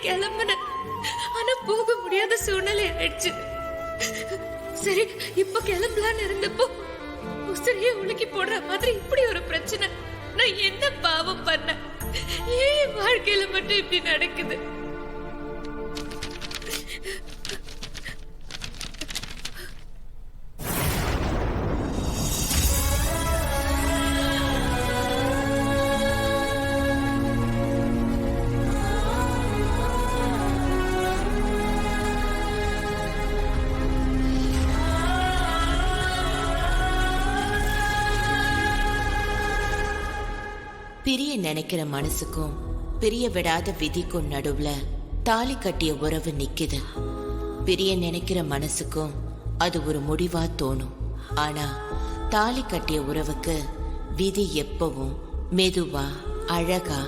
கிளம்புனேன். ஆனா போக முடியாத சூழ்நிலை ஆயிடுச்சு. சரி, இப்ப கிளம்பலான்னு இருந்தப்போ உசிரியே உலுக்கி போடுற மாதிரி இப்படி ஒரு பிரச்சனை. நான் என்ன பாவம் பண்ண? ஏன் வாழ்க்கையில மட்டும் இப்படி நடக்குது? பிரிய நினைக்கிற மனசுக்கும் பிரிய விடாத விதிக்கும் நடுவுல தாலி கட்டிய உறவு நிக்குது. பிரிய நினைக்கிற மனசுக்கும் அது ஒரு முடிவா தோணும். ஆனா தாலி கட்டிய உறவுக்கு விதி எப்பவும் மெதுவா அழகா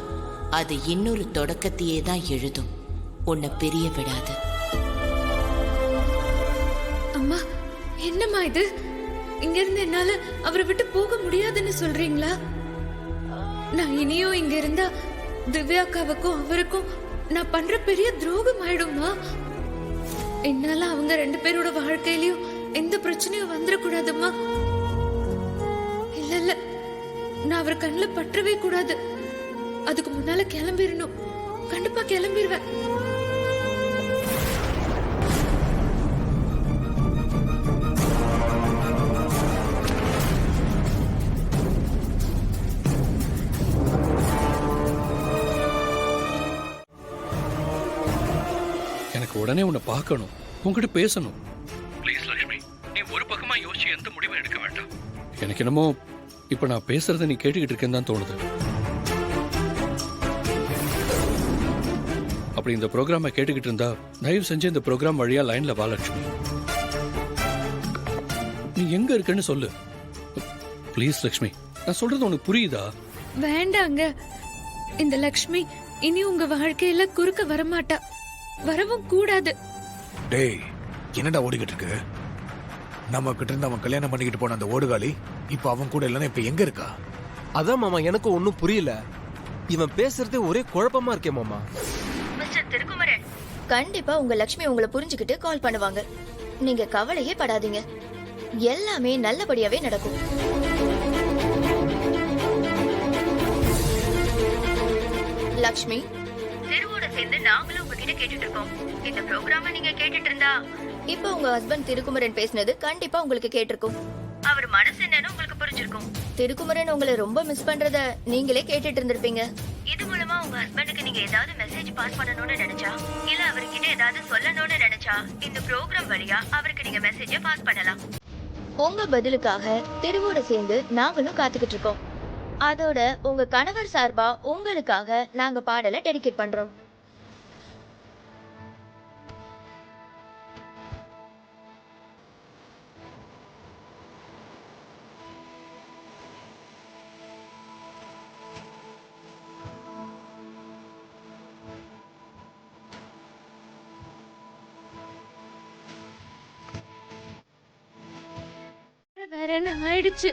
அது இன்னொரு தொடக்கத்தையே தான் எழுதும். உன்னை பிரிய விடாது. அம்மா, என்னம்மா இது? இங்க இருந்து என்னால அவரை விட்டு போக முடியாதுன்னு சொல்றீங்களா? நான் இனியும் இங்க இருந்தா திவ்யாக்காவுக்கும் அவருக்கும் நான் பண்ற பெரிய துரோகம் ஆயிடுமா? என்னால அவங்க 2 பேரோட வாழ்க்கையிலயும் எந்த பிரச்சனையும் வந்துடக்கூடாதுமா. இல்ல இல்ல, நான் அவர் கண்ணுல பற்றவே கூடாது. அதுக்கு முன்னால கிளம்பிடணும். கண்டிப்பா கிளம்பிடுவேன். உடனே உன்னை பார்க்கணும், உன்கிட்ட பேசணும். ப்ளீஸ் லட்சுமி, நீ ஒரு பக்கமா யோசிச்சு எந்த முடிவும் எடுக்க வேண்டாம். எனக்கு என்னமோ இப்ப நான் பேசுறத நீ கேட்டுக்கிட்டு இருக்கேன்னு தான் தோணுது. அப்படி இந்த ப்ரோக்ராமை கேட்டுக்கிட்டு இருந்தா தயவு செஞ்சு இந்த ப்ரோக்ராம் வழியா லைன்ல வா லட்சுமி. நீ எங்க இருக்கன்னு சொல்லு ப்ளீஸ் லட்சுமி. நான் சொல்றது உனக்கு புரியுதா? வேண்டாங்க. இந்த லக்ஷ்மி இனி உங்க வாழ்க்கையில குறுக்க வரமாட்டா, வரவும் கூடாது. டேய், என்னடா ஓடிக்கிட்டு இருக்கு? நம்ம கிட்ட இருந்து அவன் கல்யாணம் பண்ணிக்கிட்டு போன அந்த ஓடுகாலி இப்ப அவன் கூட இல்லைன்னா இப்ப எங்க இருக்கா? அதான் மாமா, எனக்கு ஒன்னும் புரியல. இவன் பேசுறதே ஒரே குழப்பமா இருக்கே மாமா. மிஸ்டர் திருக்குமரன், கண்டிப்பா உங்க லட்சுமி உங்களை புரிஞ்சுக்கிட்டு கால் பண்ணுவாங்க. நீங்க கவலையே படாதீங்க. எல்லாமே நல்லபடியாவே நடக்கும். லக்ஷ்மி, திருவோட சேர்ந்து நாங்களும் உங்ககிட்ட கேட்டுட்டு இருக்கோம். இந்த ப்ரோக்ராம நீங்க கேட்டுட்டு இருந்தா இப்ப உங்க ஹஸ்பண்ட் திருக்குமரன் பேசினது கண்டிப்பா உங்களுக்கு கேட்டிருக்கும். அவர் மனசு என்னன்னு உங்களுக்கு புரிஞ்சிருக்கும். திருக்குமரன் உங்களை ரொம்ப மிஸ் பண்றத நீங்களே கேட்டுட்டு இருந்திருப்பீங்க. இது மூலமா உங்க ஹஸ்பண்டுக்கு நீங்க ஏதாவது மெசேஜ் பாஸ் பண்ணணும்னு நினைச்சா, இல்ல அவர்கிட்ட ஏதாவது சொல்லணும்னு நினைச்சா, இந்த ப்ரோக்ராம் வழியா அவருக்கு நீங்க மெசேஜ பாஸ் பண்ணலாம். உங்க பதிலுக்காக திருவோட சேர்ந்து நாங்களும் காத்துக்கிட்டு இருக்கோம். அதோட உங்க கணவர் சார்பா உங்களுக்காக நாங்க பாடலை டெடிகேட் பண்றோம். வேற என்ன ஆயிடுச்சு?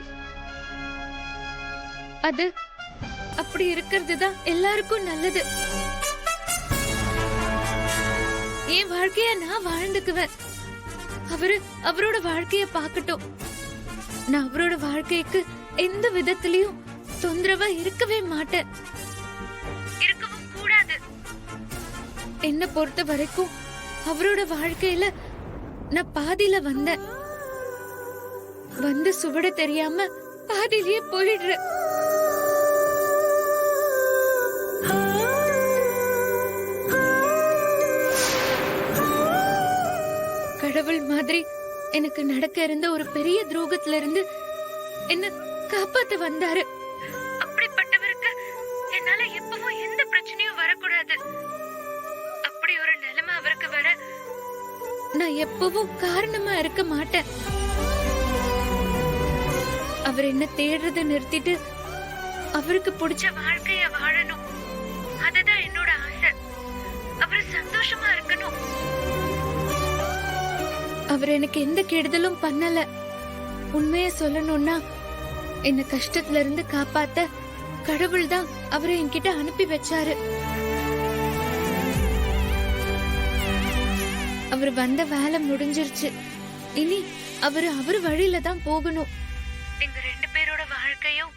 அது அப்படி இருக்கிறது தான் எல்லாருக்கும் நல்லது. என் வாழ்க்கைய நான் வாழ்ந்துக்குவேன். அவரோட வாழ்க்கைய பார்க்கட்டும். நான் அவரோட வாழ்க்கைக்கு எந்த விதத்திலையும் தொந்தரவா இருக்கவே மாட்டேன், இருக்கவும் கூடாது. என்ன பொறுத்த வரைக்கும் அவரோட வாழ்க்கையில நான் பாதியில வந்தேன். வந்து சுவட தெரியாம பாதியிலேயே போயிடுறேன். கடவுள் மாதிரி எனக்கு நடக்க இருந்த ஒரு பெரிய துரோகத்துல இருந்து என்ன காப்பாத்த வந்தாரு. அப்படிப்பட்டவருக்கு என்னால எப்பவும் எந்த பிரச்சனையும் வரக்கூடாது. அப்படி ஒரு நிலைமை அவருக்கு வர நான் எப்பவும் காரணமா இருக்க மாட்டேன். அவர் என்ன தேடுறத நிறுத்திட்டு அவருக்கு பிடிச்ச வாழ்க்கைய வாழணும். அதுதான் என்னோட ஆசை. அவர் சந்தோஷமா இருக்கணும். அவர் எனக்கு எந்த கெடுதலும் பண்ணல. உண்மைய சொல்லணும்னா என்ன கஷ்டத்துல இருந்து காப்பாத்த கடவுள் தான் அவரை என்கிட்ட அனுப்பி வச்சாரு. அவர் வந்த வேலை முடிஞ்சிருச்சு. இனி அவர் வழியில தான் போகணும். எங்க 2 பேரோட வாழ்க்கையும்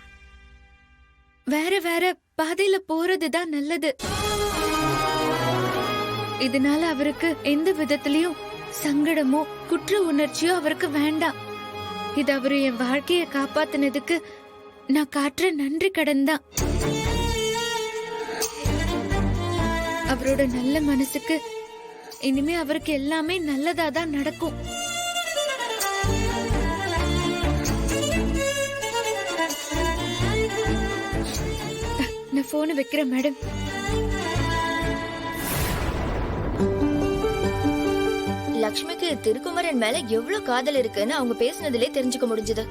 வேற வேற பாதையில போறதுதான் நல்லது. இதனால அவருக்கு எந்த விதத்திலயும் சங்கடமோ குற்ற உணர்ச்சியோ அவருக்கு வேண்டாம். இது அவரு என் வாழ்க்கைய காப்பாத்தினதுக்கு நான் காட்டுற நன்றி கடன் தான். அவரோட நல்ல மனசுக்கு இனிமே அவருக்கு எல்லாமே நல்லதா தான் நடக்கும். நான் போனை வைக்கிறேன் மேடம். லக்ஷ்மிக்கு திருக்குமரன் மேல எவ்வளவு காதல் இருக்குன்னு அவங்க பேசினதுலே தெரிஞ்சுக்க முடிஞ்சது.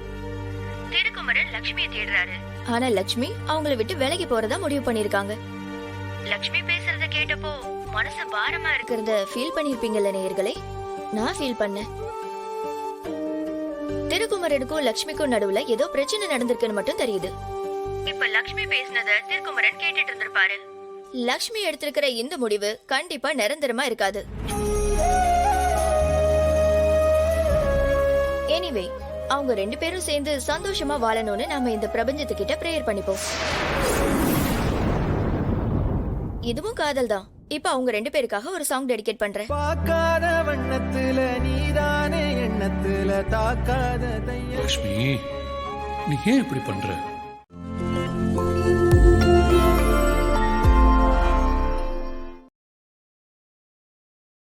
திருக்குமரன் லக்ஷ்மியை தேடுறாரு, ஆனா லக்ஷ்மி அவங்கள விட்டு விலகி போறதா முடிவு பண்ணிருக்காங்க. லக்ஷ்மி பேசுறத கேட்டப்போ மனசு பாரமா இருக்கிறத ஃபீல் பண்ணிருப்பீங்கல்ல நேயர்களே. நான் ஃபீல் பண்ணேன். திருக்குமரனுக்கும் லக்ஷ்மிக்கும் நடுவுல ஏதோ பிரச்சனை நடந்திருக்குன்னு மட்டும் தெரியுது. இப்ப லக்ஷ்மி பேசினத திருக்குமரன் கேட்டுட்டு இருந்திருப்பாரு. லக்ஷ்மி எடுத்திருக்கிற இந்த முடிவு கண்டிப்பா நிரந்தரமா இருக்காது. எனிவே, அவங்க 2 பேரும் சேர்ந்து சந்தோஷமா வாழணும்னு நாம இந்த பிரபஞ்சத்துக்கிட்ட பிரேயர் பண்ணிப்போம். இதுவும் காதல் தான். இப்ப அவங்க 2 பேருக்காக ஒரு சாங் டெடிகேட் பண்றேன். பார்க்காத வண்ணத்துல நீதானே எண்ணத்துல தாக்காத லக்ஷ்மி, நீ ஏன் இப்படி பண்ற?